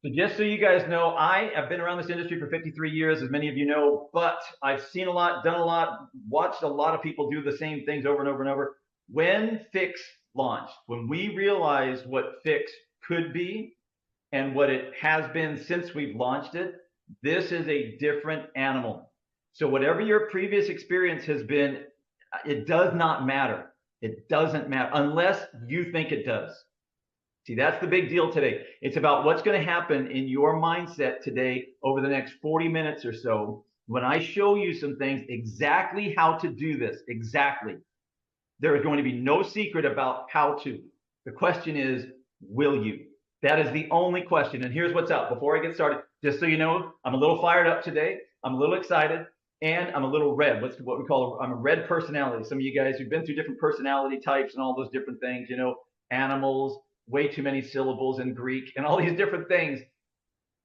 So just so you guys know, I have been around this industry for 53 years, as many of you know, but I've seen a lot, done a lot, watched a lot of people do the same things over and over and over. When Fix launched, when we realized what Fix could be and what it has been since we've launched it, this is a different animal. So whatever your previous experience has been, it does not matter. It doesn't matter unless you think it does. See, that's the big deal today. It's about what's going to happen in your mindset today over the next 40 minutes or so. When I show you some things, exactly how to do this, exactly. There is going to be no secret about how to. The question is, will you? That is the only question. And here's what's up. Before I get started, just so you know, I'm a little fired up today. I'm a little excited. And I'm a little red. What's what we call, I'm a red personality. Some of you guys who've been through different personality types and all those different things, you know, animals, way too many syllables in Greek, and all these different things.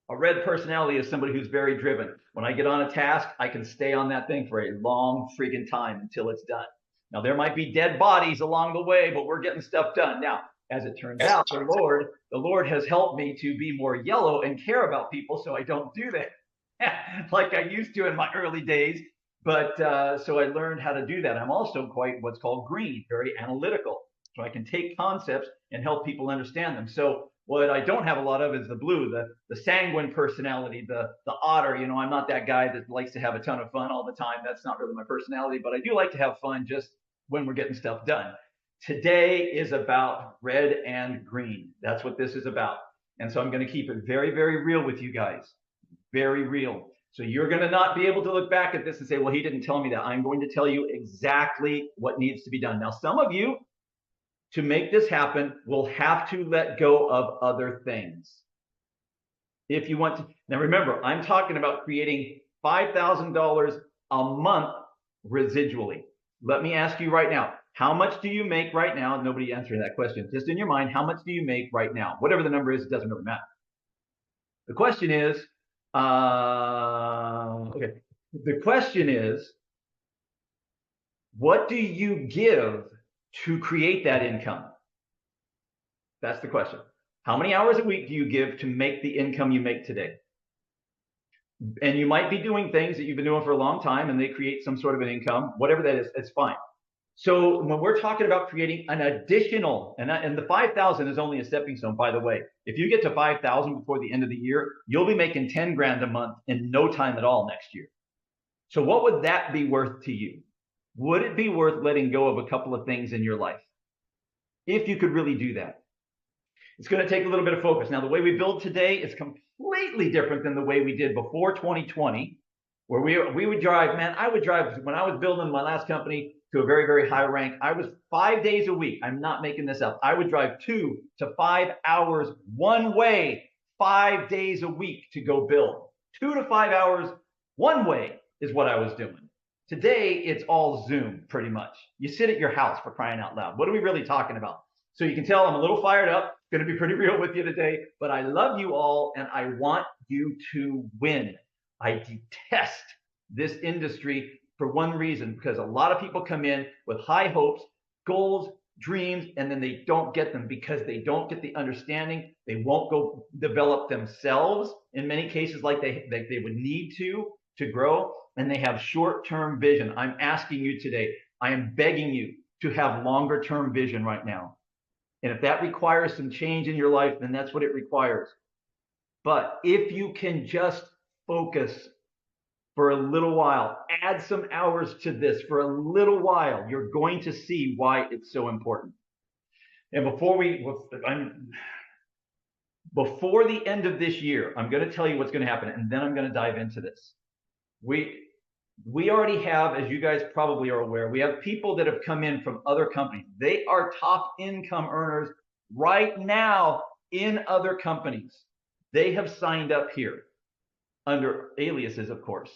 A red personality is somebody who's very driven. When I get on a task, I can stay on that thing for a long freaking time until it's done. Now, there might be dead bodies along the way, but we're getting stuff done. Now, as it turns out, the Lord has helped me to be more yellow and care about people, so I don't do that like I used to in my early days. But so I learned how to do that. I'm also quite what's called green, very analytical. So I can take concepts and help people understand them. So what I don't have a lot of is the blue, the sanguine personality, the otter. You know, I'm not that guy that likes to have a ton of fun all the time. That's not really my personality, but I do like to have fun just when we're getting stuff done. Today is about red and green. That's what this is about. And so I'm going to keep it very, very real with you guys. Very real. So you're going to not be able to look back at this and say, well, he didn't tell me that. I'm going to tell you exactly what needs to be done. Now, some of you, to make this happen, will have to let go of other things. If you want to, now remember, I'm talking about creating $5,000 a month residually. Let me ask you right now, how much do you make right now? Nobody answered that question. Just in your mind, how much do you make right now? Whatever the number is, it doesn't really matter. The question is, okay. The question is, what do you give to create that income? That's the question. How many hours a week do you give to make the income you make today? And you might be doing things that you've been doing for a long time and they create some sort of an income, whatever that is, it's fine. So when we're talking about creating an additional, and the 5,000 is only a stepping stone, by the way. If you get to 5,000 before the end of the year, you'll be making 10 grand a month in no time at all next year. So what would that be worth to you? Would it be worth letting go of a couple of things in your life? If you could really do that. It's going to take a little bit of focus. Now, the way we build today is completely different than the way we did before 2020, where we would drive, man, I would drive, when I was building my last company to a very, very high rank, I was 5 days a week. I'm not making this up. I would drive 2 to 5 hours one way, 5 days a week to go build. 2 to 5 hours one way is what I was doing. Today, it's all Zoom, pretty much. You sit at your house, for crying out loud. What are we really talking about? So you can tell I'm a little fired up. Going to be pretty real with you today, but I love you all and I want you to win. I detest this industry for one reason, because a lot of people come in with high hopes, goals, dreams, and then they don't get them because they don't get the understanding. They won't go develop themselves in many cases like they would need to grow. And they have short-term vision. I'm asking you today, I am begging you to have longer-term vision right now. And if that requires some change in your life, then that's what it requires. But if you can just focus for a little while, add some hours to this for a little while, you're going to see why it's so important. And before the end of this year, I'm going to tell you what's going to happen, and then I'm going to dive into this. We already have, as you guys probably are aware, we have people that have come in from other companies. They are top income earners right now in other companies. They have signed up here under aliases, of course,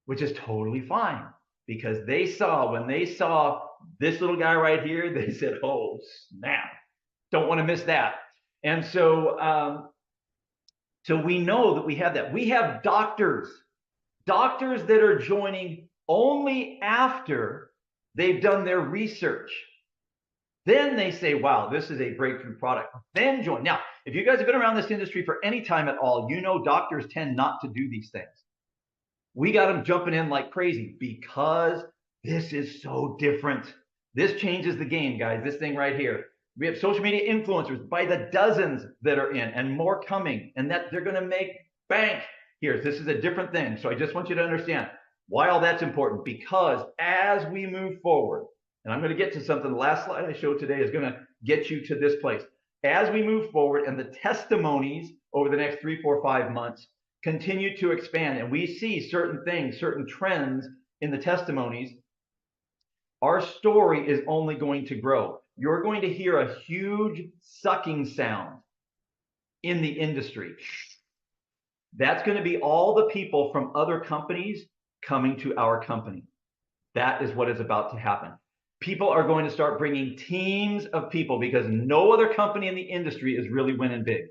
which is totally fine because when they saw this little guy right here, they said, oh, snap, don't want to miss that. And so, so we know that we have that. We have doctors that are joining only after they've done their research. Then they say, wow, this is a breakthrough product. Then join. Now, if you guys have been around this industry for any time at all, you know doctors tend not to do these things. We got them jumping in like crazy because this is so different. This changes the game, guys. This thing right here. We have social media influencers by the dozens that are in and more coming, and that they're going to make bank here. This is a different thing. So I just want you to understand why all that's important, because as we move forward, and I'm going to get to something, the last slide I showed today is going to get you to this place. As we move forward and the testimonies over the next 3, 4, 5 months continue to expand, and we see certain things, certain trends in the testimonies, our story is only going to grow. You're going to hear a huge sucking sound in the industry. That's going to be all the people from other companies coming to our company. That is what is about to happen. People are going to start bringing teams of people because no other company in the industry is really winning big.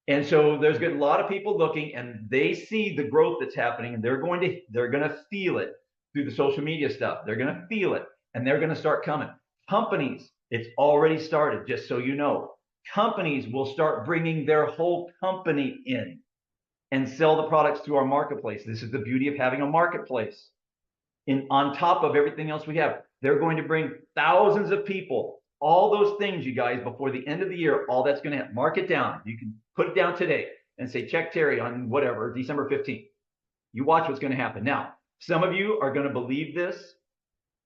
And so there's a lot of people looking, and they see the growth that's happening, and they're going to feel it through the social media stuff. They're going to feel it, and they're going to start coming. Companies, it's already started, just so you know. Companies will start bringing their whole company in and sell the products through our marketplace. This is the beauty of having a marketplace. On top of everything else we have, they're going to bring thousands of people, all those things, you guys, before the end of the year. All that's going to happen. Mark it down. You can put it down today and say, check Terry on whatever, December 15th. You watch what's going to happen. Now, some of you are going to believe this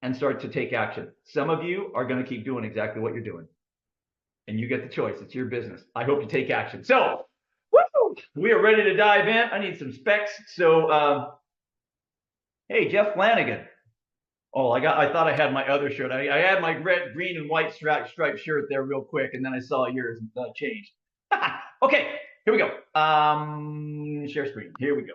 and start to take action. Some of you are going to keep doing exactly what you're doing. And you get the choice. It's your business. I hope you take action. So, woo, we are ready to dive in. I need some specs. So, hey, Jeff Flanagan. Oh, I thought I had my other shirt. I had my red, green, and white striped shirt there real quick, and then I saw yours changed. Okay, here we go. Share screen. Here we go.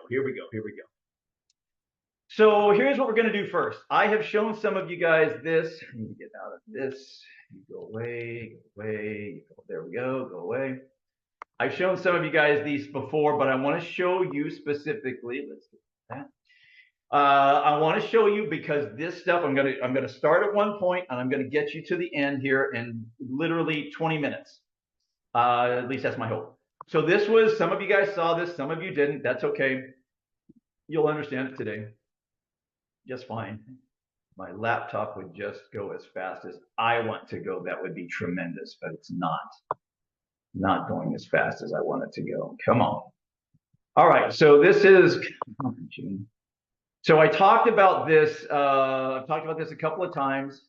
So here's what we're going to do first. I have shown some of you guys this. I need to get out of this. You go away. There we go. Go away. I've shown some of you guys these before, but I want to show you specifically. Let's get that. I want to show you because this stuff, I'm gonna start at one point and I'm gonna get you to the end here in literally 20 minutes. At least that's my hope. So this was, some of you guys saw this, some of you didn't. That's okay. You'll understand it today just fine. My laptop would just go as fast as I want to go. That would be tremendous, but it's not going as fast as I want it to go. Come on. All right, so this is, so I talked about this, I've talked about this a couple of times.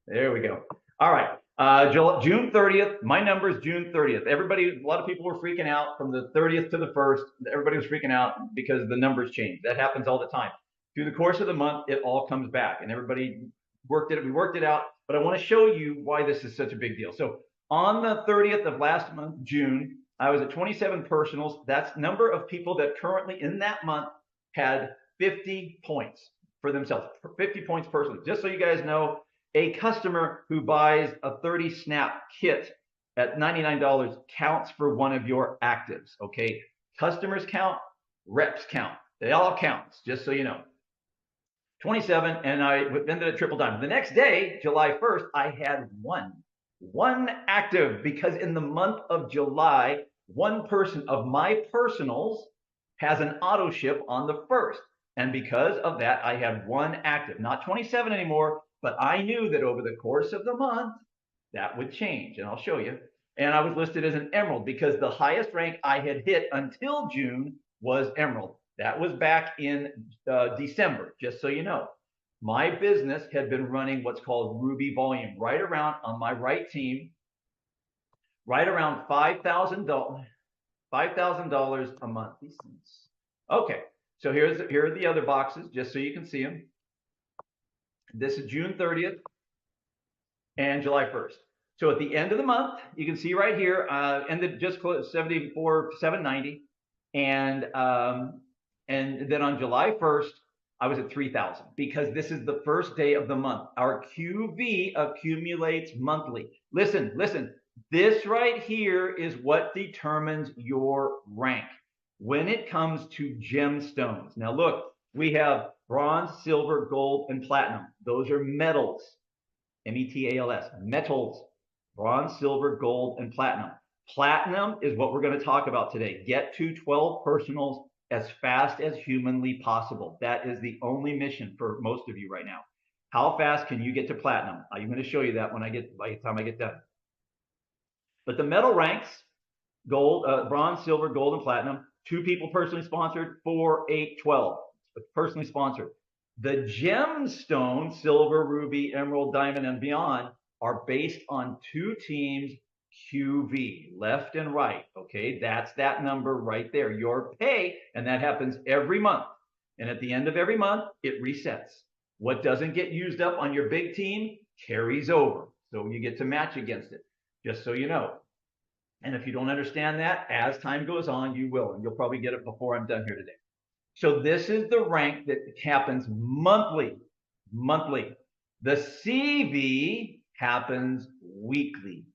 There we go. All right, June 30th, my number is June 30th. Everybody, a lot of people were freaking out from the 30th to the 1st. Everybody was freaking out because the numbers changed. That happens all the time. Through the course of the month, it all comes back, and everybody worked it. We worked it out, but I want to show you why this is such a big deal. So on the 30th of last month, June, I was at 27 personals. That's number of people that currently in that month had 50 points for themselves, 50 points personally. Just so you guys know, a customer who buys a 30 snap kit at $99 counts for one of your actives, okay? Customers count, reps count. They all count, just so you know. 27, and I ended at triple diamond. The next day, July 1st, I had one active, because in the month of July, one person of my personals has an auto ship on the 1st. And because of that, I had one active, not 27 anymore, but I knew that over the course of the month, that would change, and I'll show you. And I was listed as an emerald because the highest rank I had hit until June was emerald. That was back in December, just so you know. My business had been running what's called Ruby volume, right around, on my right team, right around $5,000 a month. These things. Okay, so here are the other boxes, just so you can see them. This is June 30th and July 1st. So at the end of the month, you can see right here, ended just close 74,790, and then on July 1st, I was at 3,000 because this is the first day of the month. Our QV accumulates monthly. Listen, this right here is what determines your rank when it comes to gemstones. Now look, we have bronze, silver, gold, and platinum. Those are metals. metals, metals, bronze, silver, gold, and platinum. Platinum is what we're going to talk about today. Get to 12 personals as fast as humanly possible. That is the only mission for most of you right now. How fast can you get to platinum? I'm going to show you that by the time I get done. But the metal ranks, gold, bronze, silver, gold, and platinum, 2 people personally sponsored, 4, 8, 12, personally sponsored. The gemstone, silver, ruby, emerald, diamond, and beyond, are based on 2 teams, QV, left and right. Okay, that's that number right there, your pay, and that happens every month. And at the end of every month, it resets. What doesn't get used up on your big team carries over. So you get to match against it, just so you know. And if you don't understand that, as time goes on, you will, and you'll probably get it before I'm done here today. So this is the rank that happens monthly. The CV happens weekly.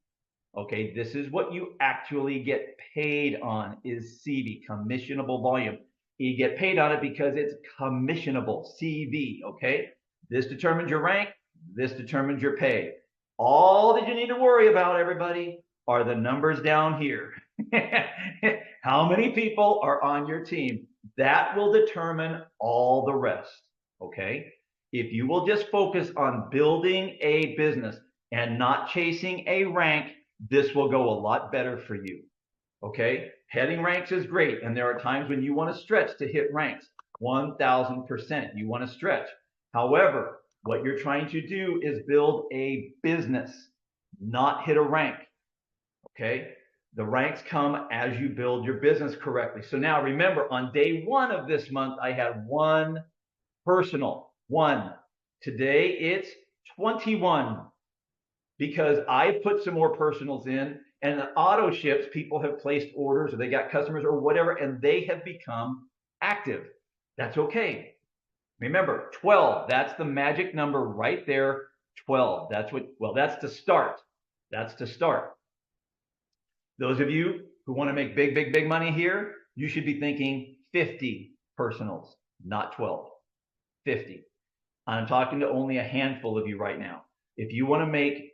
Okay, this is what you actually get paid on, is CV, commissionable volume. You get paid on it because it's commissionable, CV, okay? This determines your rank, this determines your pay. All that you need to worry about, everybody, are the numbers down here. How many people are on your team? That will determine all the rest, okay? If you will just focus on building a business and not chasing a rank, this will go a lot better for you, okay? Heading ranks is great, and there are times when you want to stretch to hit ranks. 1,000%, you want to stretch. However, what you're trying to do is build a business, not hit a rank, okay? The ranks come as you build your business correctly. So now remember, on day 1 of this month, I had 1 personal, 1. Today it's 21 because I put some more personals in, and the auto ships, people have placed orders or they got customers or whatever, and they have become active. That's okay. Remember, 12, that's the magic number right there, 12. That's to start. That's to start. Those of you who want to make big money here, you should be thinking 50 personals, not 12, 50. I'm talking to only a handful of you right now. If you want to make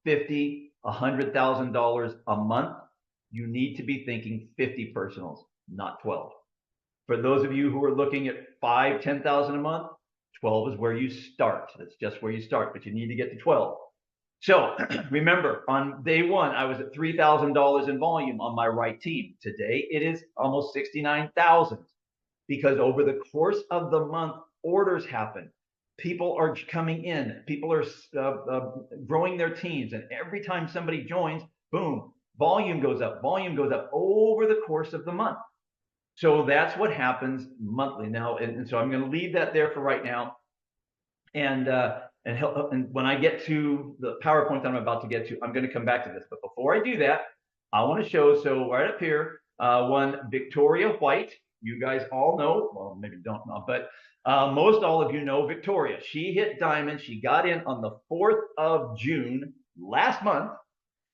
$50,000, $100,000 a month, you need to be thinking 50 personals, not 12. For those of you who are looking at 5, 10,000 a month, 12 is where you start. That's just where you start, but you need to get to 12. So remember, on day 1, I was at $3,000 in volume on my right team. Today, it is almost 69,000 because over the course of the month, orders happen. People are coming in. People are growing their teams. And every time somebody joins, boom, volume goes up over the course of the month. So that's what happens monthly now. And so I'm going to leave that there for right now. And when I get to the PowerPoint that I'm about to get to, I'm going to come back to this. But before I do that, I want to show, so right up here, one Victoria White. You guys all know, well, maybe don't know, but most all of you know Victoria. She hit diamond. She got in on the 4th of June last month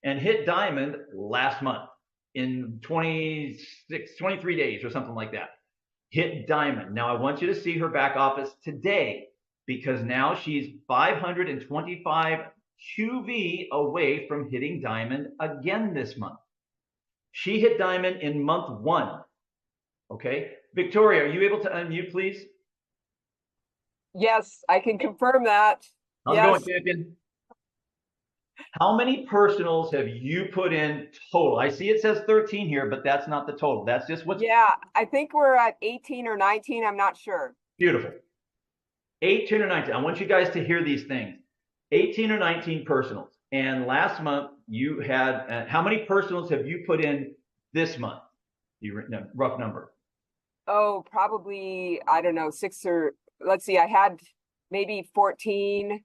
and hit diamond last month in 23 days or something like that. Hit diamond. Now I want you to see her back office today, because now she's 525 QV away from hitting diamond again this month. She hit diamond in month 1. Okay. Victoria, are you able to unmute, please? Yes, I can confirm that. How's it going, champion? How many personals have you put in total? I see it says 13 here, but that's not the total. That's just what's... Yeah, I think we're at 18 or 19. I'm not sure. Beautiful. 18 or 19. I want you guys to hear these things. 18 or 19 personals. And last month you had, how many personals have you put in this month? You written a rough number. Oh, probably, I don't know, 6 or, let's see, I had maybe 14.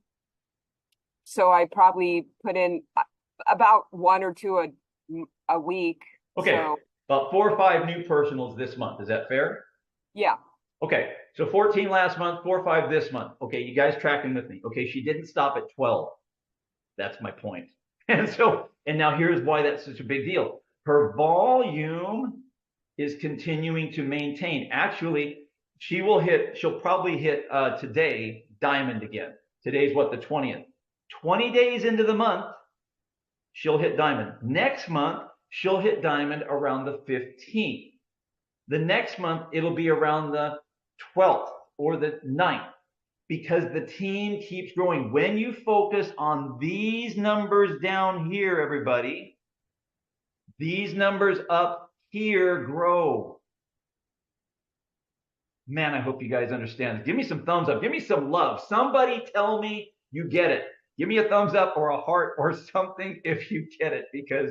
So I probably put in about 1 or 2 a week. Okay, so, about 4 or 5 new personals this month. Is that fair? Yeah. Okay, so 14 last month, 4 or 5 this month. Okay, you guys tracking with me. Okay, she didn't stop at 12. That's my point. And now here's why that's such a big deal. Her volume is continuing to maintain. Actually, she'll probably hit today diamond again. Today's what, the 20th. 20 days into the month, she'll hit diamond. Next month, she'll hit diamond around the 15th. The next month, it'll be around the 12th or the 9th, because the team keeps growing. When you focus on these numbers down here, everybody, these numbers up here grow. Man, I hope you guys understand. Give me some thumbs up. Give me some love. Somebody tell me you get it. Give me a thumbs up or a heart or something if you get it, because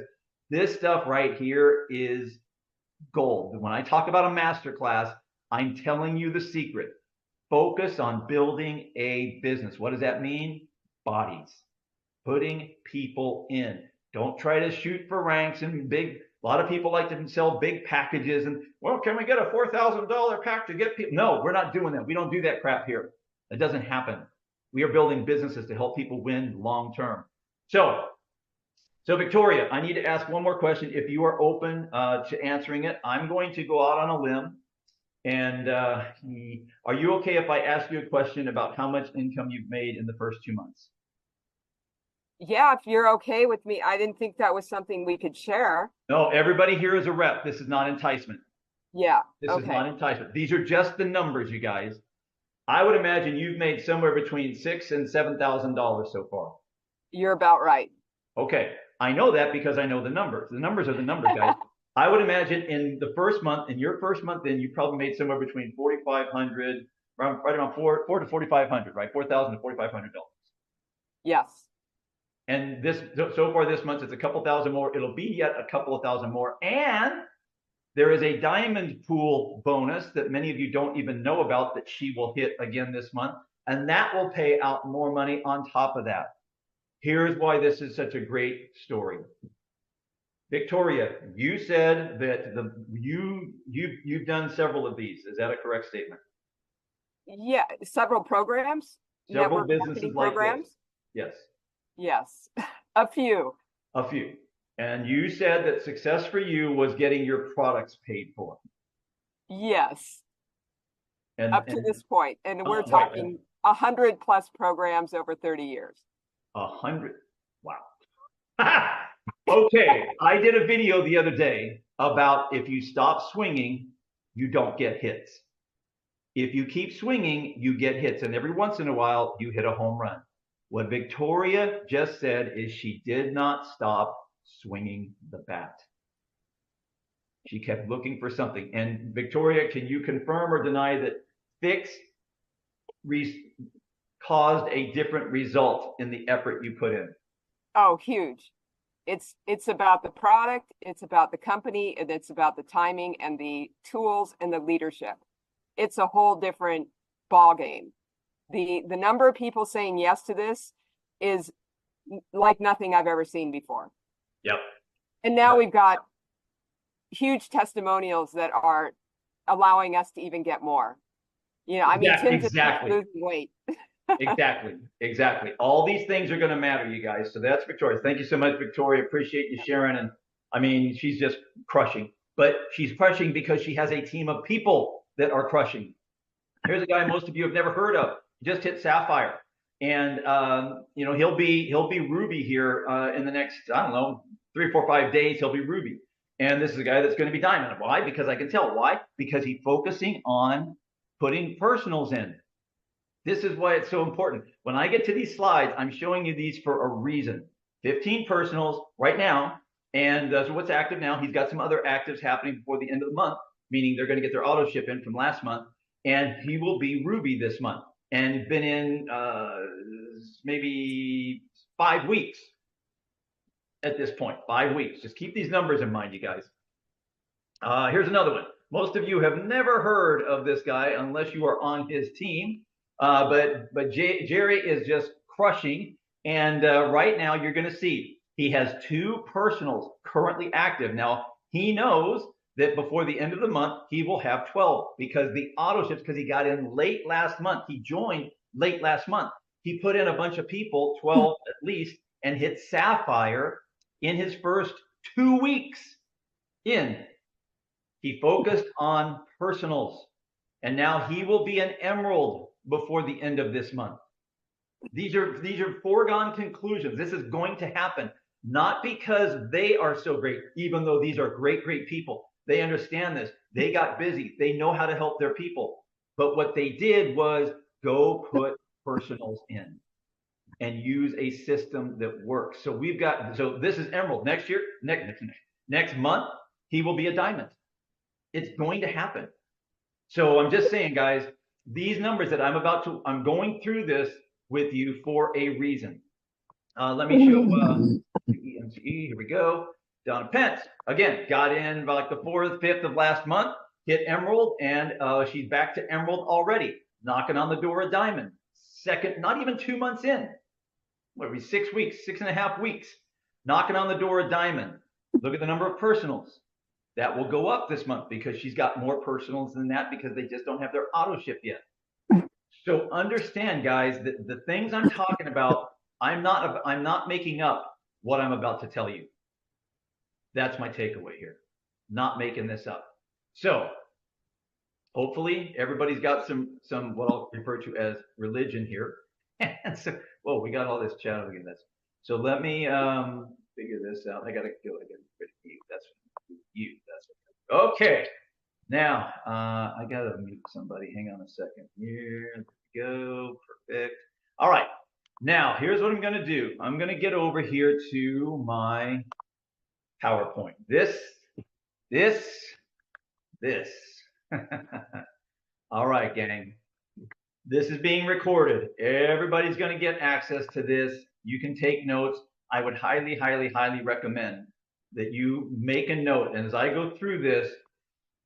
this stuff right here is gold. When I talk about a masterclass, I'm telling you the secret. Focus on building a business. What does that mean? Bodies. Putting people in. Don't try to shoot for ranks and big. A lot of people like to sell big packages and, well, can we get a $4,000 pack to get people? No, we're not doing that. We don't do that crap here. That doesn't happen. We are building businesses to help people win long term. So Victoria, I need to ask one more question. If you are open to answering it, I'm going to go out on a limb. And are you okay if I ask you a question about how much income you've made in the first 2 months? Yeah, if you're okay with me. I didn't think that was something we could share. No, everybody here is a rep. This is not enticement. Yeah. This is not enticement. These are just the numbers, you guys. I would imagine you've made somewhere between $6,000 and $7,000 so far. You're about right. Okay. I know that because I know the numbers. The numbers are the numbers, guys. I would imagine in the first month, in your first month, then you probably made somewhere between $4,500, right around $4,000 to $4,500, right? $4,000 to $4,500. Yes. And this, so far this month, it's a couple thousand more. It'll be yet a couple of thousand more. And there is a diamond pool bonus that many of you don't even know about that she will hit again this month. And that will pay out more money on top of that. Here's why this is such a great story. Victoria, you said that you've done several of these. Is that a correct statement? Yeah, several programs. Several businesses like this. Yes. Yes, a few. A few. And you said that success for you was getting your products paid for. Yes. Up to this point. And we're talking 100 plus programs over 30 years. 100. Wow. Okay. I did a video the other day about if you stop swinging, you don't get hits. If you keep swinging, you get hits. And every once in a while, you hit a home run. What Victoria just said is she did not stop swinging the bat. She kept looking for something. And Victoria, can you confirm or deny that Fix caused a different result in the effort you put in? Oh, huge. It's about the product, it's about the company, and it's about the timing and the tools and the leadership. It's a whole different ball game. The number of people saying yes to this is like nothing I've ever seen before. Yep. And now we've got huge testimonials that are allowing us to even get more. You know, I mean, Tim's losing weight. Exactly. All these things are going to matter, you guys. So that's Victoria. Thank you so much, Victoria. Appreciate you sharing. And I mean, she's just crushing. But she's crushing because she has a team of people that are crushing. Here's a guy most of you have never heard of. He just hit Sapphire. And, you know, he'll be Ruby here in the next, I don't know, 3, 4, 5 days. He'll be Ruby. And this is a guy that's going to be Diamond. Why? Because I can tell. Why? Because he's focusing on putting personals in. This is why it's so important. When I get to these slides, I'm showing you these for a reason. 15 personals right now. And so what's active now? He's got some other actives happening before the end of the month, meaning they're going to get their auto ship in from last month. And he will be Ruby this month. And been in maybe 5 weeks at this point. 5 weeks. Just keep these numbers in mind, you guys. Here's another one. Most of you have never heard of this guy unless you are on his team. But Jerry is just crushing. And right now you're going to see he has 2 personals currently active. Now, he knows that before the end of the month, he will have 12 because the auto ships, because he got in late last month. He joined late last month. He put in a bunch of people, 12 at least, and hit Sapphire in his first 2 weeks in. He focused on personals. And now he will be an Emerald before the end of this month. These are foregone conclusions. This is going to happen, not because they are so great, even though these are great, great people. They understand this. They got busy. They know how to help their people. But what they did was go put personals in and use a system that works. So this is Emerald. Next year, next month, he will be a diamond. It's going to happen. So I'm just saying, guys, these numbers that I'm going through this with you for a reason. Let me show EMCE. Here we go. Donna Pence again got in about like the 4th, 5th of last month, hit Emerald, and she's back to Emerald already, knocking on the door of Diamond. Second, not even 2 months in. What are we? 6 weeks, 6.5 weeks, knocking on the door of Diamond. Look at the number of personals. That will go up this month because she's got more personals than that because they just don't have their auto ship yet. So understand, guys, that the things I'm talking about, I'm not making up what I'm about to tell you. That's my takeaway here. Not making this up. So hopefully everybody's got some what I'll refer to as religion here. And so, whoa, we got all this chat again. So let me figure this out. I gotta go. I gotta get you. That's you. That's okay. Now I gotta mute somebody. Hang on a second here. There we go. Perfect. All right. Now here's what I'm gonna do. I'm gonna get over here to my PowerPoint. This. All right, gang. This is being recorded. Everybody's going to get access to this. You can take notes. I would highly, highly, highly recommend that you make a note. And as I go through this,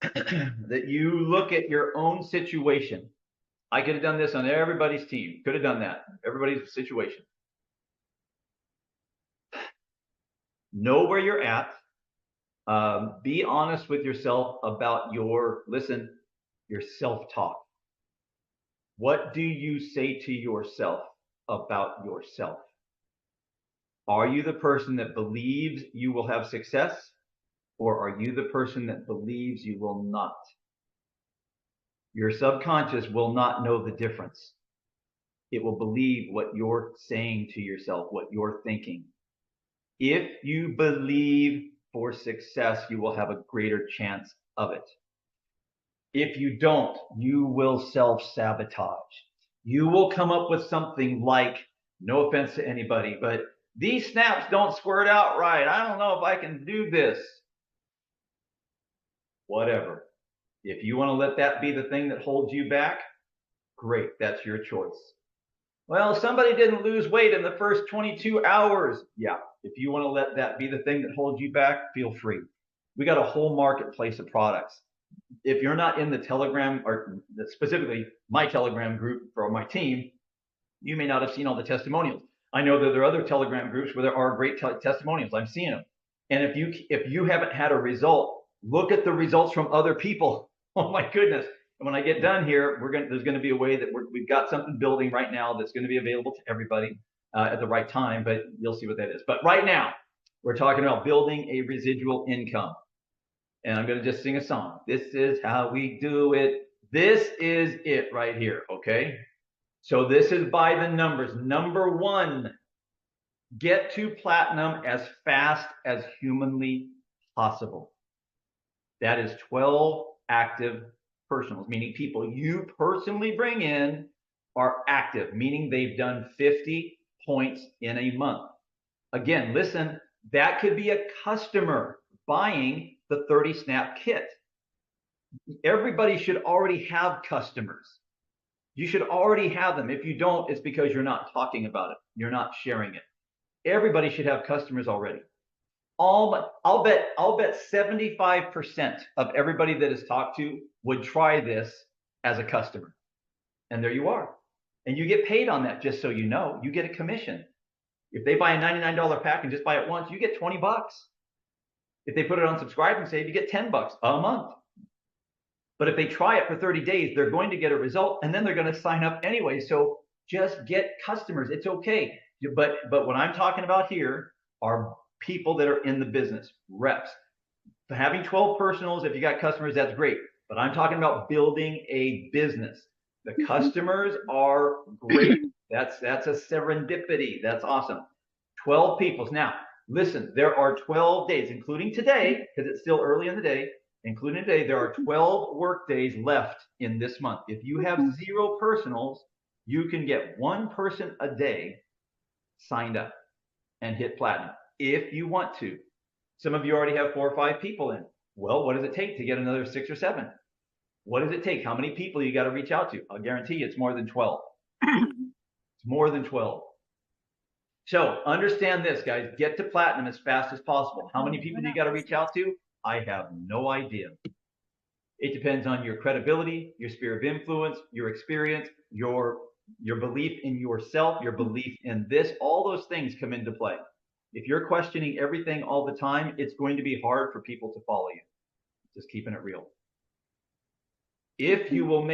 that you look at your own situation. I could have done this on everybody's team. Could have done that. Everybody's situation. Know where you're at. Be honest with yourself about your self-talk. What do you say to yourself about yourself? Are you the person that believes you will have success, or are you the person that believes you will not? Your subconscious will not know the difference. It will believe what you're saying to yourself, what you're thinking. If you believe for success, you will have a greater chance of it. If you don't, you will self-sabotage. You will come up with something like, no offense to anybody, but these snaps don't squirt out right. I don't know if I can do this. Whatever. If you want to let that be the thing that holds you back, great, that's your choice. Well, somebody didn't lose weight in the first 22 hours. Yeah, if you want to let that be the thing that holds you back, feel free. We got a whole marketplace of products. If you're not in the Telegram, or specifically my Telegram group for my team, you may not have seen all the testimonials. I know that there are other Telegram groups where there are great testimonials. I'm seeing them. And if you haven't had a result, look at the results from other people. Oh my goodness. And when I get done here, there's going to be a way that we've got something building right now that's going to be available to everybody at the right time, but you'll see what that is. But right now, we're talking about building a residual income. And I'm going to just sing a song. This is how we do it. This is it right here, okay? So this is by the numbers. Number 1, get to platinum as fast as humanly possible. That is 12 active personals, meaning people you personally bring in are active, meaning they've done 50 points in a month. Again, listen, that could be a customer buying the 30 snap kit. Everybody should already have customers. You should already have them. If you don't, it's because you're not talking about it. You're not sharing it. Everybody should have customers already. I'll bet 75% of everybody that is talked to would try this as a customer. And there you are. And you get paid on that, just so you know. You get a commission. If they buy a $99 pack and just buy it once, you get 20 bucks. If they put it on subscribe and save, you get 10 bucks a month. But if they try it for 30 days, they're going to get a result, and then they're going to sign up anyway. So just get customers. It's okay. But what I'm talking about here are people that are in the business, reps. Having 12 personals, if you got customers, that's great. But I'm talking about building a business. The customers are great. That's a serendipity. That's awesome. 12 people. Now, listen, there are 12 days, including today, because it's still early in the day, including today, there are 12 work days left in this month. If you have 0 personals, you can get 1 person a day signed up and hit platinum if you want to. Some of you already have 4 or 5 people in. Well, what does it take to get another 6 or 7? What does it take? How many people you got to reach out to? I'll guarantee you it's more than 12. It's more than 12. So understand this, guys. Get to platinum as fast as possible. How many people do you got to reach out to? I have no idea. It depends on your credibility, your sphere of influence, your experience, your belief in yourself, your belief in this. All those things come into play. If you're questioning everything all the time, it's going to be hard for people to follow you. Just keeping it real. If you will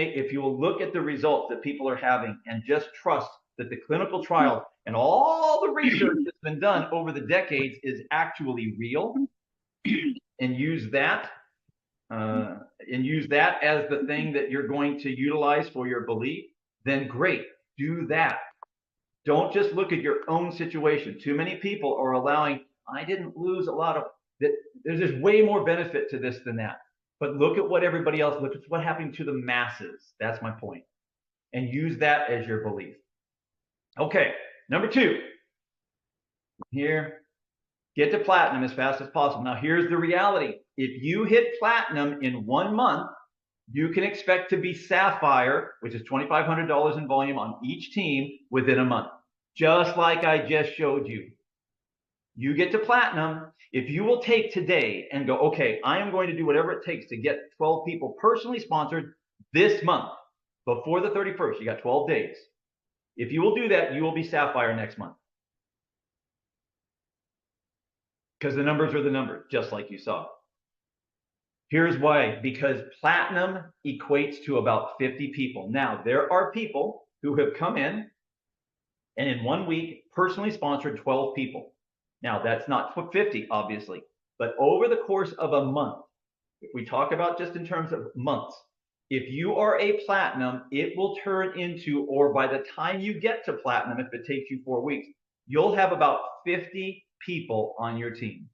look at the results that people are having and just trust that the clinical trial and all the research that's been done over the decades is actually real, and use that as the thing that you're going to utilize for your belief, then great, do that. Don't just look at your own situation. Too many people are allowing, I didn't lose a lot of, there's just way more benefit to this than that. But look at what everybody else, look at what happened to the masses. That's my point. And use that as your belief. Okay, number 2. Here, get to platinum as fast as possible. Now, here's the reality. If you hit platinum in 1 month, you can expect to be sapphire, which is $2,500 in volume on each team within a month. Just like I just showed you. You get to platinum. If you will take today and go, okay, I am going to do whatever it takes to get 12 people personally sponsored this month, before the 31st, you got 12 days. If you will do that, you will be sapphire next month. Because the numbers are the numbers, just like you saw. Here's why. Because platinum equates to about 50 people. Now, there are people who have come in and in 1 week personally sponsored 12 people. Now, that's not 50, obviously, but over the course of a month, if we talk about just in terms of months, if you are a platinum, it will turn into, or by the time you get to platinum, if it takes you 4 weeks, you'll have about 50 people on your team.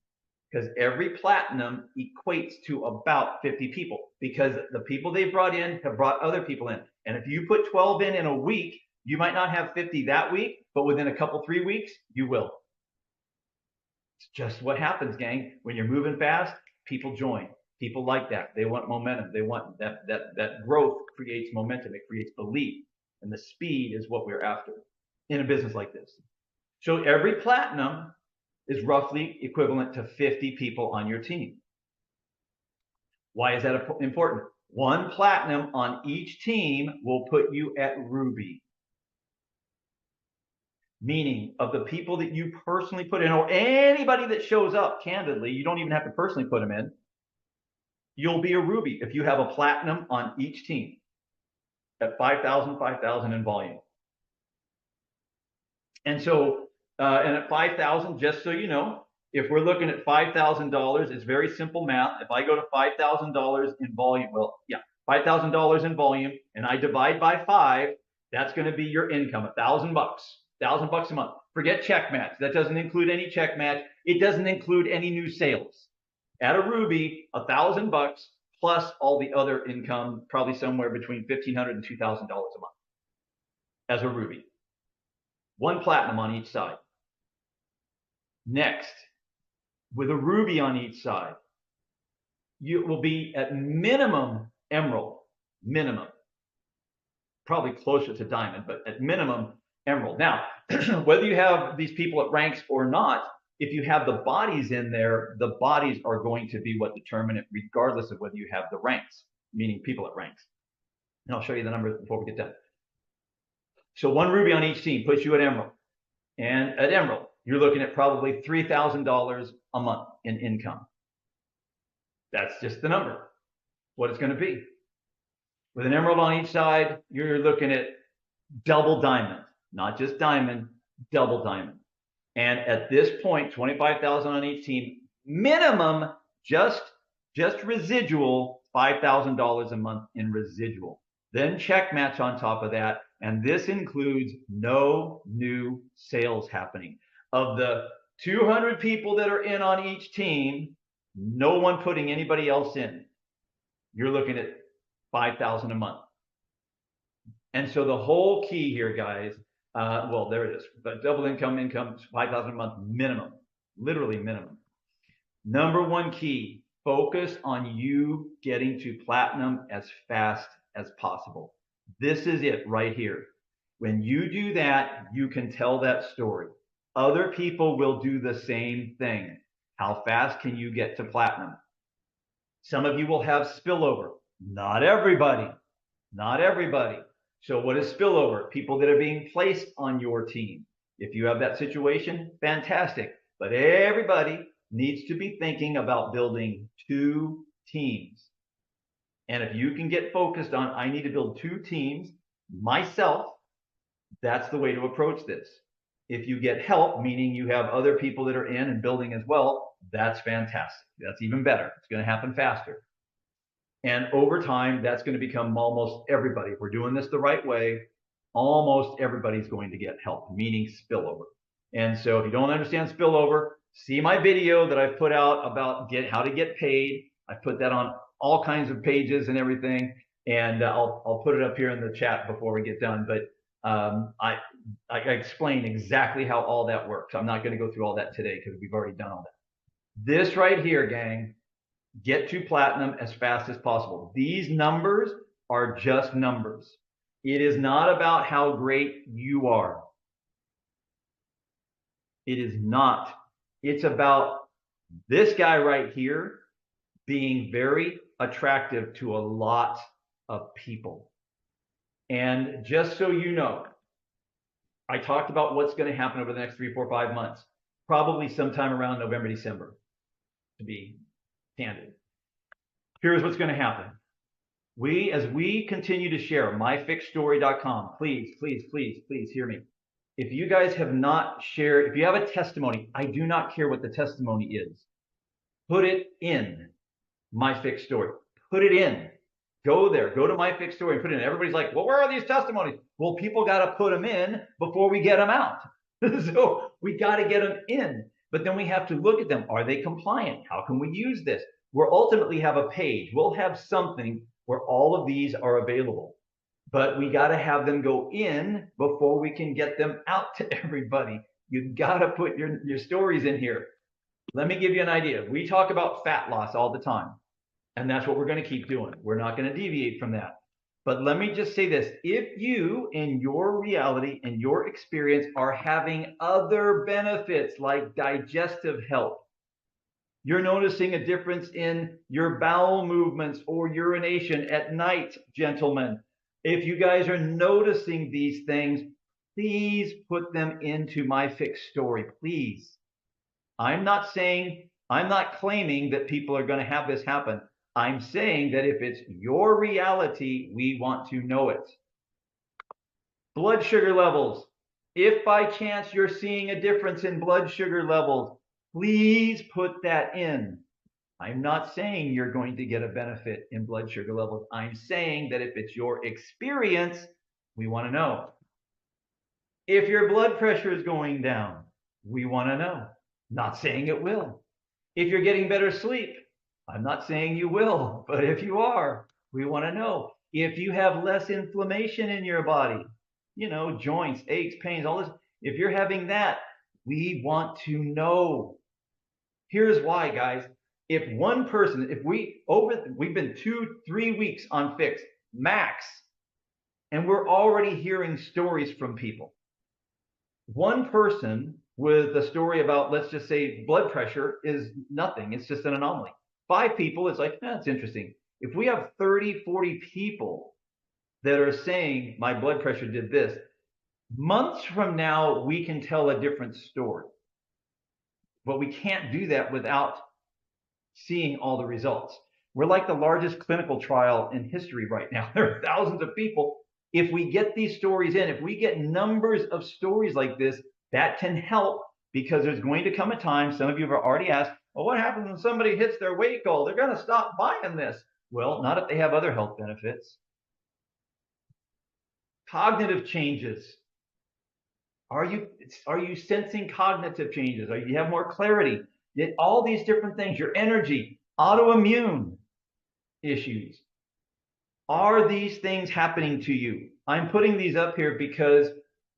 Because every platinum equates to about 50 people, because the people they brought in have brought other people in. And if you put 12 in a week, you might not have 50 that week, but within a couple, 3 weeks, you will. It's just what happens, gang. When you're moving fast, people join. People like that. They want momentum. They want that growth creates momentum. It creates belief. And the speed is what we're after in a business like this. So every platinum is roughly equivalent to 50 people on your team. Why is that important? 1 platinum on each team will put you at ruby. Meaning, of the people that you personally put in, or anybody that shows up, candidly, you don't even have to personally put them in, you'll be a ruby if you have a platinum on each team at 5,000, 5,000 in volume. And so, and at 5,000, just so you know, if we're looking at $5,000, it's very simple math. If I go to $5,000 in volume, well, yeah, $5,000 in volume, and I divide by 5, that's going to be your income, $1,000. $1,000 a month. Forget check match. That doesn't include any check match. It doesn't include any new sales. At a ruby, $1,000 plus all the other income, probably somewhere between $1,500 and $2,000 a month as a ruby. 1 platinum on each side. Next, with a ruby on each side, you will be at minimum emerald, minimum. Probably closer to diamond, but at minimum emerald. Now, whether you have these people at ranks or not, if you have the bodies in there, the bodies are going to be what determine it, regardless of whether you have the ranks, meaning people at ranks. And I'll show you the numbers before we get done. So 1 ruby on each team puts you at emerald. And at emerald, you're looking at probably $3,000 a month in income. That's just the number, what it's going to be. With an emerald on each side, you're looking at double diamond. Not just diamond, double diamond. And at this point, 25,000 on each team, minimum, just residual, $5,000 a month in residual. Then check match on top of that, And this includes no new sales happening. Of the 200 people that are in on each team, no one putting anybody else in. You're looking at 5,000 a month. And so the whole key here, guys, well, there it is. But double income, 5,000 a month minimum, literally minimum. Number one key, focus on you getting to platinum as fast as possible. This is it right here. When you do that, you can tell that story. Other people will do the same thing. How fast can you get to platinum? Some of you will have spillover. Not everybody. Not everybody. So what is spillover? People that are being placed on your team. If you have that situation, fantastic. But everybody needs to be thinking about building 2 teams. And if you can get focused on, I need to build 2 teams myself, that's the way to approach this. If you get help, meaning you have other people that are in and building as well, that's fantastic. That's even better. It's going to happen faster. And over time, that's going to become almost everybody. If we're doing this the right way, almost everybody's going to get help, meaning spillover. And so if you don't understand spillover, see my video that I've put out about how to get paid. I put that on all kinds of pages and everything. And I'll put it up here in the chat before we get done. But I explain exactly how all that works. I'm not going to go through all that today because we've already done all that. This right here, gang, get to platinum as fast as possible. These numbers are just numbers. It is not about how great you are. It is not. It's about this guy right here being very attractive to a lot of people. And just so you know, I talked about what's going to happen over the next 3, 4, 5 months, probably sometime around November, December, to be candid. Here's what's going to happen. As we continue to share myfixstory.com, please, please, please, please hear me. If you guys have not shared, if you have a testimony, I do not care what the testimony is. Put it in My Fixed Story. Put it in. Go there. Go to My Fixed Story and put it in. Everybody's like, well, where are these testimonies? Well, people got to put them in before we get them out. So we got to get them in. But then we have to look at them. Are they compliant? How can we use this? We'll ultimately have a page. We'll have something where all of these are available. But we got to have them go in before we can get them out to everybody. You got to put your stories in here. Let me give you an idea. We talk about fat loss all the time, and that's what we're going to keep doing. We're not going to deviate from that. But let me just say this. If you, in your reality and your experience, are having other benefits like digestive health, you're noticing a difference in your bowel movements or urination at night, gentlemen. If you guys are noticing these things, please put them into My Fixed Story, please. I'm not claiming that people are going to have this happen. I'm saying that if it's your reality, we want to know it. Blood sugar levels. If by chance you're seeing a difference in blood sugar levels, please put that in. I'm not saying you're going to get a benefit in blood sugar levels. I'm saying that if it's your experience, we want to know. If your blood pressure is going down, we want to know. Not saying it will. If you're getting better sleep, I'm not saying you will, but if you are, we want to know. If you have less inflammation in your body, joints, aches, pains, all this, if you're having that, we want to know. Here's why, guys. If one person, we've been 2-3 weeks on Fix max, and we're already hearing stories from people. One person with a story about, let's just say, blood pressure is nothing. It's just an anomaly. 5 people, it's like, that's interesting. If we have 30, 40 people that are saying my blood pressure did this, months from now, we can tell a different story. But we can't do that without seeing all the results. We're like the largest clinical trial in history right now. There are thousands of people. If we get these stories in, if we get numbers of stories like this, that can help, because there's going to come a time, some of you have already asked, well, what happens when somebody hits their weight goal? They're going to stop buying this. Well, not if they have other health benefits. Cognitive changes. Are you sensing cognitive changes? Are you have more clarity? All these different things, your energy, autoimmune issues. Are these things happening to you? I'm putting these up here because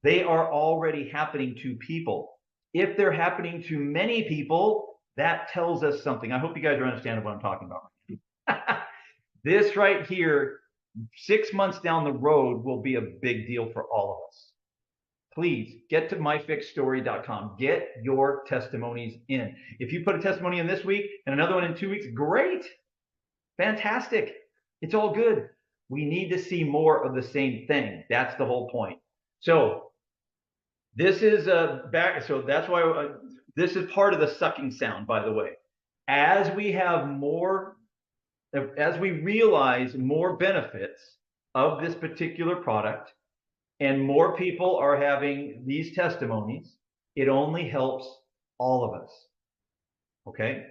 they are already happening to people. If they're happening to many people, that tells us something. I hope you guys are understanding what I'm talking about. This right here, 6 months down the road, will be a big deal for all of us. Please get to myfixstory.com. Get your testimonies in. If you put a testimony in this week and another one in 2 weeks, great. Fantastic. It's all good. We need to see more of the same thing. That's the whole point. So this is back. So that's why this is part of the sucking sound, by the way. As we have more, as we realize more benefits of this particular product, and more people are having these testimonies, it only helps all of us. Okay?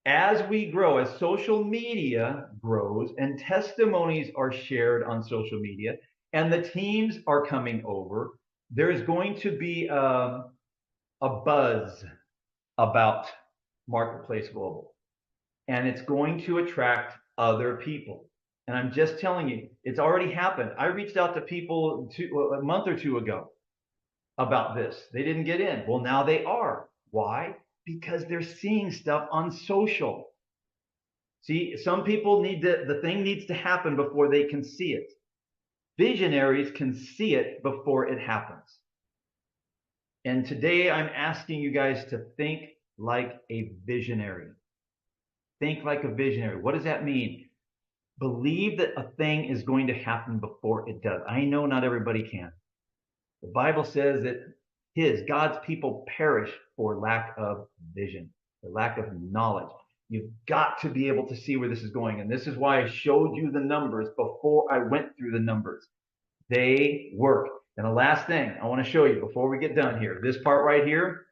As we grow, as social media grows and testimonies are shared on social media and the teams are coming over, there's going to be a buzz about Marketplace Global. And it's going to attract other people. And I'm just telling you, it's already happened. I reached out to people a month or two ago about this. They didn't get in. Well, now they are. Why? Because they're seeing stuff on social. See, some people need the thing needs to happen before they can see it. Visionaries can see it before it happens. And today I'm asking you guys to think like a visionary. Think like a visionary. What does that mean? Believe that a thing is going to happen before it does. I know not everybody can. The Bible says that God's people perish for lack of vision, for lack of knowledge. You've got to be able to see where this is going. And this is why I showed you the numbers before I went through the numbers. They work. And the last thing I want to show you before we get done here, this part right here,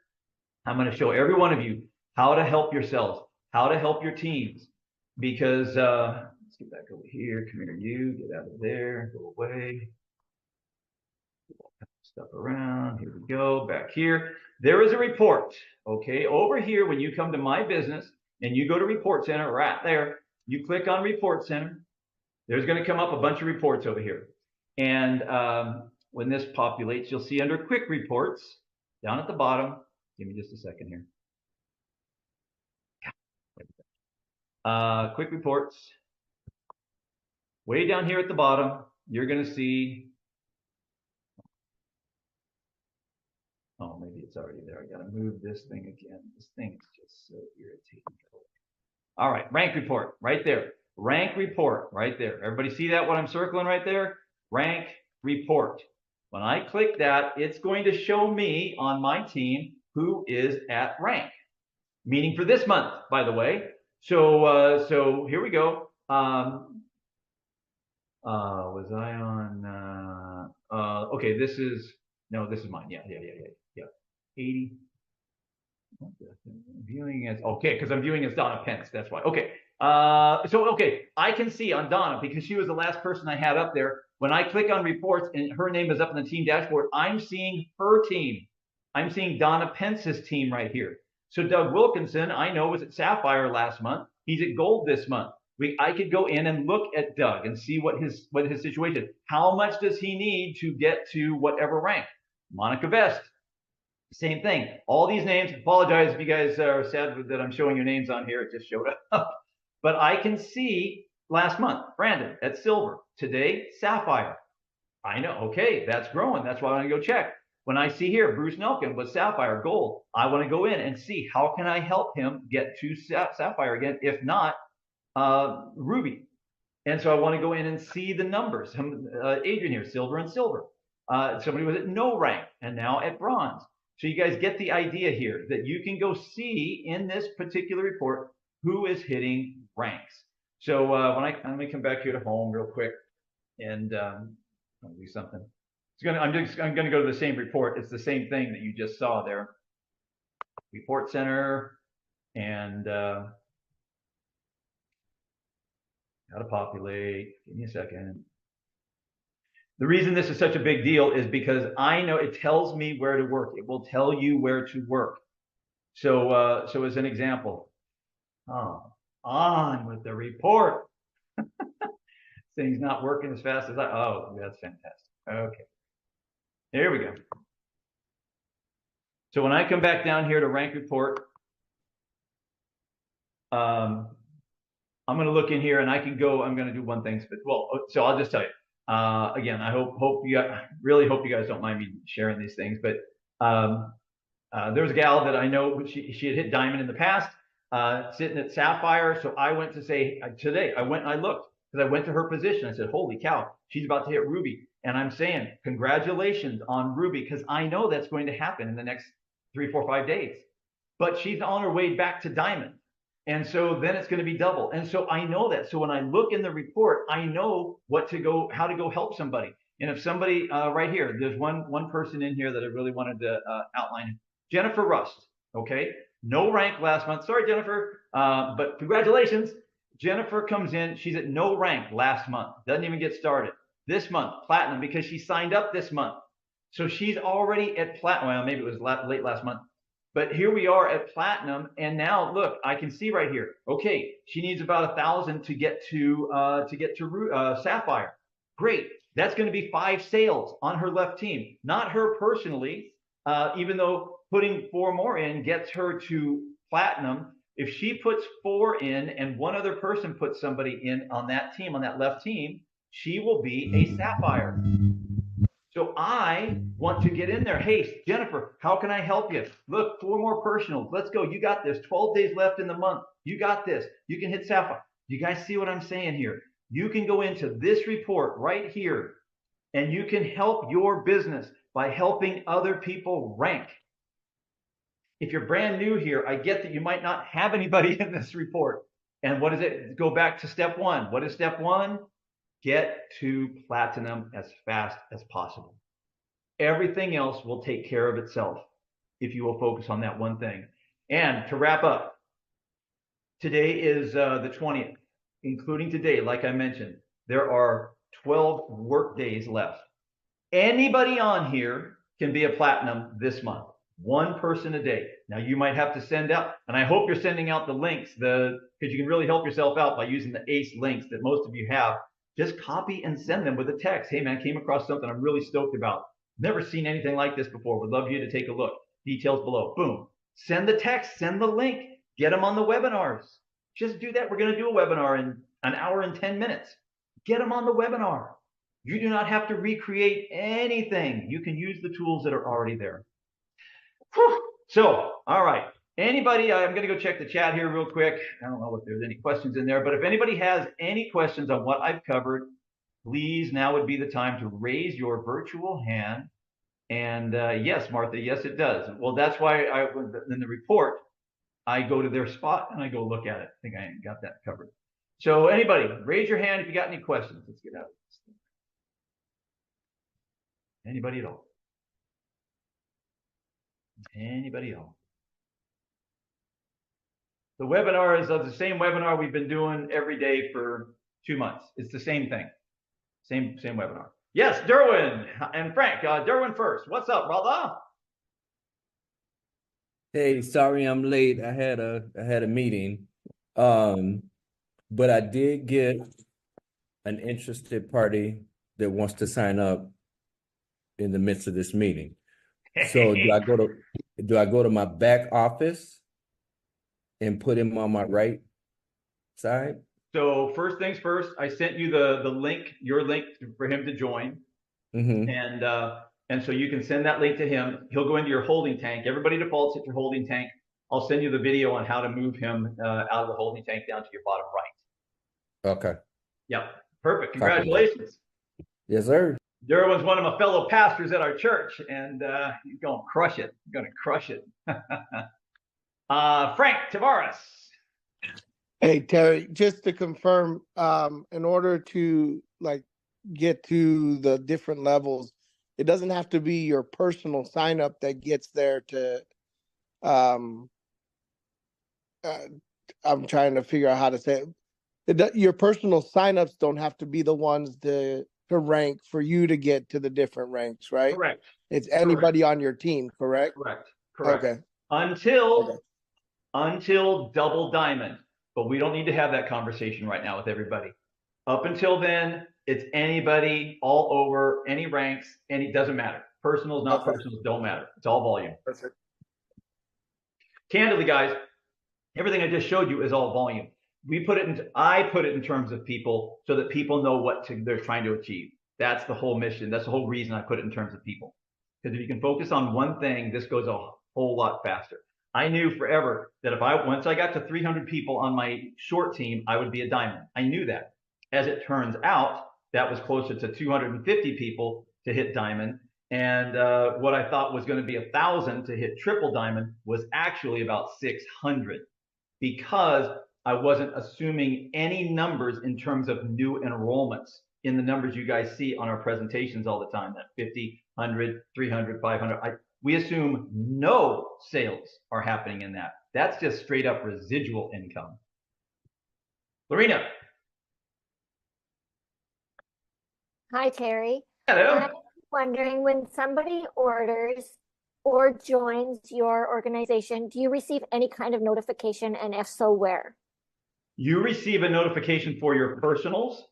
I'm going to show every one of you how to help yourselves, how to help your teams. Because let's get back over here. Come here, you. Get out of there. Go away. Stuff around. Here we go. Back here. There is a report. Okay. Over here, when you come to my business and you go to Report Center, right there, you click on Report Center. There's going to come up a bunch of reports over here. And when this populates, you'll see under Quick Reports down at the bottom. Give me just a second here. Quick Reports. Way down here at the bottom, you're going to see, oh, maybe it's already there. I got to move this thing again. This thing is just so irritating. All right, rank report right there. Rank report right there. Everybody see that, what I'm circling right there? Rank report. When I click that, it's going to show me on my team who is at rank. Meaning for this month, by the way. So here we go. Was I on, okay, this is mine. Yeah. 80. Viewing as, okay, because I'm viewing as Donna Pence. That's why. Okay. Okay, I can see on Donna because she was the last person I had up there. When I click on reports and her name is up in the team dashboard, I'm seeing her team. I'm seeing Donna Pence's team right here. So Doug Wilkinson, I know, was at Sapphire last month. He's at Gold this month. I could go in and look at Doug and see what his situation is. How much does he need to get to whatever rank? Monica Vest, same thing. All these names, apologize if you guys are sad that I'm showing your names on here. It just showed up. But I can see last month, Brandon at Silver. Today, Sapphire. I know, okay, that's growing. That's why I want to go check. When I see here, Bruce Nelkin was Sapphire, Gold, I want to go in and see how can I help him get to Sapphire again, if not Ruby. And so I want to go in and see the numbers. Adrian here, Silver and Silver. Somebody was at no rank and now at Bronze. So you guys get the idea here that you can go see in this particular report who is hitting ranks. So let me come back here to home real quick and I'll do something. I'm going to go to the same report. It's the same thing that you just saw there. Report Center and how to populate. Give me a second. The reason this is such a big deal is because I know it tells me where to work. It will tell you where to work. So as an example, on with the report. Thing's not working as fast as oh, that's fantastic. Okay, there we go. So when I come back down here to rank report, I'm going to look in here and I can go, I'm going to do one thing. Well, so I'll just tell you. Again, I really hope you guys don't mind me sharing these things, but there was a gal that I know, she had hit diamond in the past, sitting at sapphire. So I went to say today, I went and I looked because I went to her position. I said, holy cow, she's about to hit ruby. And I'm saying, congratulations on ruby, because I know that's going to happen in the next 3, 4, 5 days. But she's on her way back to diamond. And so then it's going to be double. And so I know that. So when I look in the report, I know how to go help somebody. And if somebody right here, there's one person in here that I really wanted to outline. Jennifer Rust. Okay. No rank last month. Sorry, Jennifer. But congratulations. Jennifer comes in. She's at no rank last month. Doesn't even get started. This month, platinum, because she signed up this month. So she's already at platinum. Well, maybe it was late last month. But here we are at platinum, and now look, I can see right here. Okay, she needs about 1,000 to get to sapphire. Great, that's going to be 5 sales on her left team, not her personally. Even though putting 4 more in gets her to platinum, if she puts 4 in and one other person puts somebody in on that team, on that left team, she will be a sapphire. So I want to get in there. Hey, Jennifer, how can I help you? Look, 4 more personals. Let's go. You got this. 12 days left in the month. You got this. You can hit sapphire. You guys see what I'm saying here? You can go into this report right here, and you can help your business by helping other people rank. If you're brand new here, I get that you might not have anybody in this report. And what is it? Go back to step 1. What is step 1? Get to platinum as fast as possible. Everything else will take care of itself if you will focus on that one thing. And to wrap up, today is the 20th, including today, like I mentioned, there are 12 work days left. Anybody on here can be a platinum this month. 1 person a day. Now you might have to send out, and I hope you're sending out the links, because you can really help yourself out by using the ACE links that most of you have. Just copy and send them with a text. Hey man, came across something I'm really stoked about. Never seen anything like this before. Would love you to take a look. Details below. Boom. Send the text, send the link, get them on the webinars. Just do that. We're going to do a webinar in 1 hour and 10 minutes. Get them on the webinar. You do not have to recreate anything. You can use the tools that are already there. Whew. So, all right. Anybody, I'm going to go check the chat here real quick. I don't know if there's any questions in there, but if anybody has any questions on what I've covered, please, now would be the time to raise your virtual hand. And yes, Martha, yes, it does. Well, that's why in the report, I go to their spot and I go look at it. I think I got that covered. So anybody, raise your hand if you got any questions. Let's get out of this thing. Anybody at all? Anybody else? The webinar is the same webinar we've been doing every day for 2 months. It's the same thing. Same webinar. Yes, Derwin and Frank. Derwin first. What's up, brother? Hey, sorry I'm late. I had a meeting. But I did get an interested party that wants to sign up in the midst of this meeting. So do I go to my back office and put him on my right side? So first things first, I sent you the link, your link for him to join. Mm-hmm. And so you can send that link to him. He'll go into your holding tank. Everybody defaults at your holding tank. I'll send you the video on how to move him out of the holding tank down to your bottom right. Okay. Yep. Perfect. Congratulations. Yes, sir. Derwin's one of my fellow pastors at our church, and he's going to crush it. He's going to crush it. Frank Tavares. Hey, Terry, just to confirm, in order to get to the different levels, it doesn't have to be your personal sign up that gets there to, I'm trying to figure out how to say it. Your personal signups don't have to be the ones that to rank for you to get to the different ranks, right? Correct. It's anybody on your team, correct? Correct. Correct. Okay. Until double diamond. But we don't need to have that conversation right now with everybody. Up until then, it's anybody all over, any ranks, doesn't matter. Personals, not personals, don't matter. It's all volume. Perfect. Candidly, guys, everything I just showed you is all volume. I put it in terms of people so that people know what they're trying to achieve. That's the whole mission. That's the whole reason I put it in terms of people. Because if you can focus on one thing, this goes a whole lot faster. I knew forever that once I got to 300 people on my short team, I would be a diamond. I knew that. As it turns out, that was closer to 250 people to hit diamond. And what I thought was going to be 1,000 to hit triple diamond was actually about 600, because I wasn't assuming any numbers in terms of new enrollments in the numbers you guys see on our presentations all the time, that 50, 100, 300, 500. We assume no sales are happening in that. That's just straight up residual income. Lorena. Hi, Terry. Hello. I'm wondering, when somebody orders or joins your organization, do you receive any kind of notification, and if so, where? You receive a notification for your personals.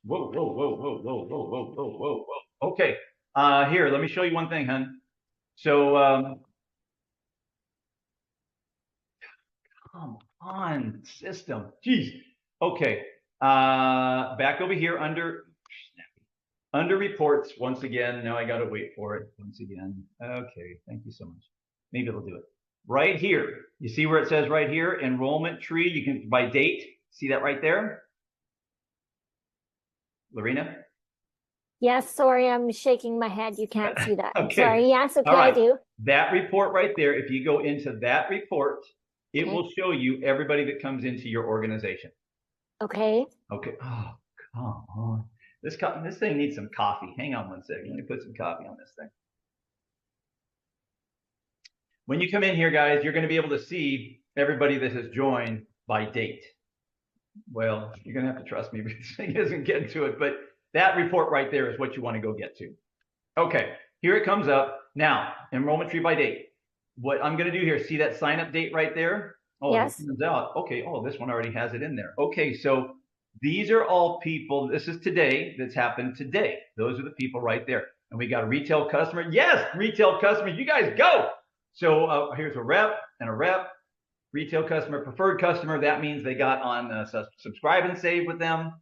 Whoa, whoa, whoa, whoa, whoa, whoa, whoa, whoa, whoa, whoa. Okay. Here, let me show you one thing, hun. So, come on, system. Jeez. Okay. Back over here under reports once again. Now I got to wait for it once again. Okay. Thank you so much. Maybe it'll do it. Right here. You see where it says right here, enrollment tree. You can, by date, see that right there? Lorena? Yes, sorry, I'm shaking my head. You can't see that. Okay. Sorry, yes, okay, All right. I do. That report right there, if you go into that report, it will show you everybody that comes into your organization. Okay. Okay. Oh, come on. This thing needs some coffee. Hang on one second. Let me put some coffee on this thing. When you come in here, guys, you're going to be able to see everybody that has joined by date. Well, you're going to have to trust me because this thing isn't getting to it, but that report right there is what you want to go get to. Okay, here it comes up. Now, enrollment tree by date. What I'm going to do here, see that sign up date right there? Oh, yes. It turns out, okay, oh, this one already has it in there. Okay, so these are all people, this is today, that's happened today. Those are the people right there. And we got a retail customer. Yes, retail customer, you guys go. So here's a rep and a rep. Retail customer, preferred customer, that means they got on subscribe and save with them.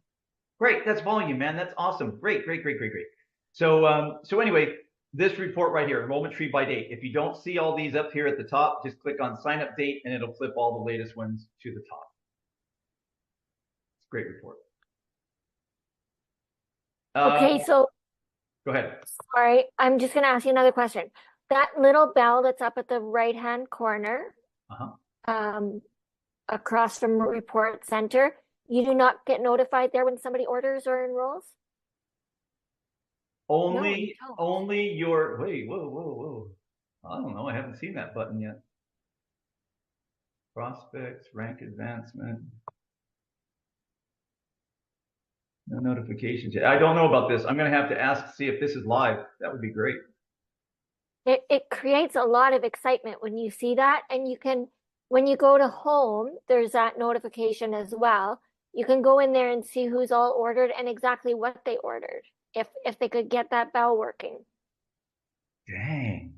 Great, that's volume, man. That's awesome. Great, great, great, great, great. So, so anyway, this report right here, enrollment tree by date. If you don't see all these up here at the top, just click on sign up date and it'll flip all the latest ones to the top. It's a great report. Okay, so go ahead. sorry, I'm just going to ask you another question. That little bell that's up at the right-hand corner, across from Report Center, you do not get notified there when somebody orders or enrolls? Only your, wait, whoa, whoa, whoa. I don't know. I haven't seen that button yet. Prospects, rank advancement. No notifications yet. I don't know about this. I'm going to have to ask to see if this is live. That would be great. It creates a lot of excitement when you see that, and you can, when you go to home, there's that notification as well. You can go in there and see who's all ordered and exactly what they ordered, if they could get that bell working. Dang.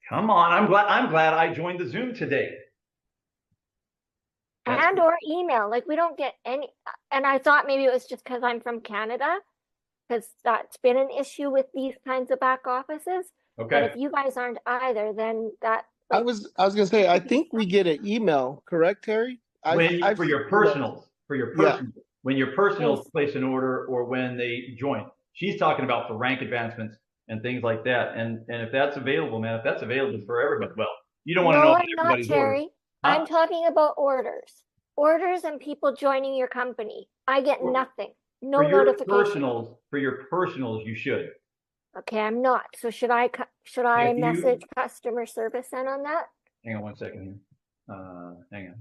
Come on. I'm glad I joined the Zoom today. And or email. Like, we don't get any, and I thought maybe it was just because I'm from Canada, because that's been an issue with these kinds of back offices. Okay. But if you guys aren't either, then that, I was gonna say, I think we get an email, correct, Terry? For your personals, Yeah. when your personals place an order or when they join. She's talking about for rank advancements and things like that. And if that's available, man, if that's available for everybody, well, you don't want to know if everybody's Terry. Huh? I'm talking about orders. Orders and people joining your company. I get nothing. No notification. For your personals, you should. Okay, I'm not. So should I message customer service then on that? Hang on one second here. Hang on.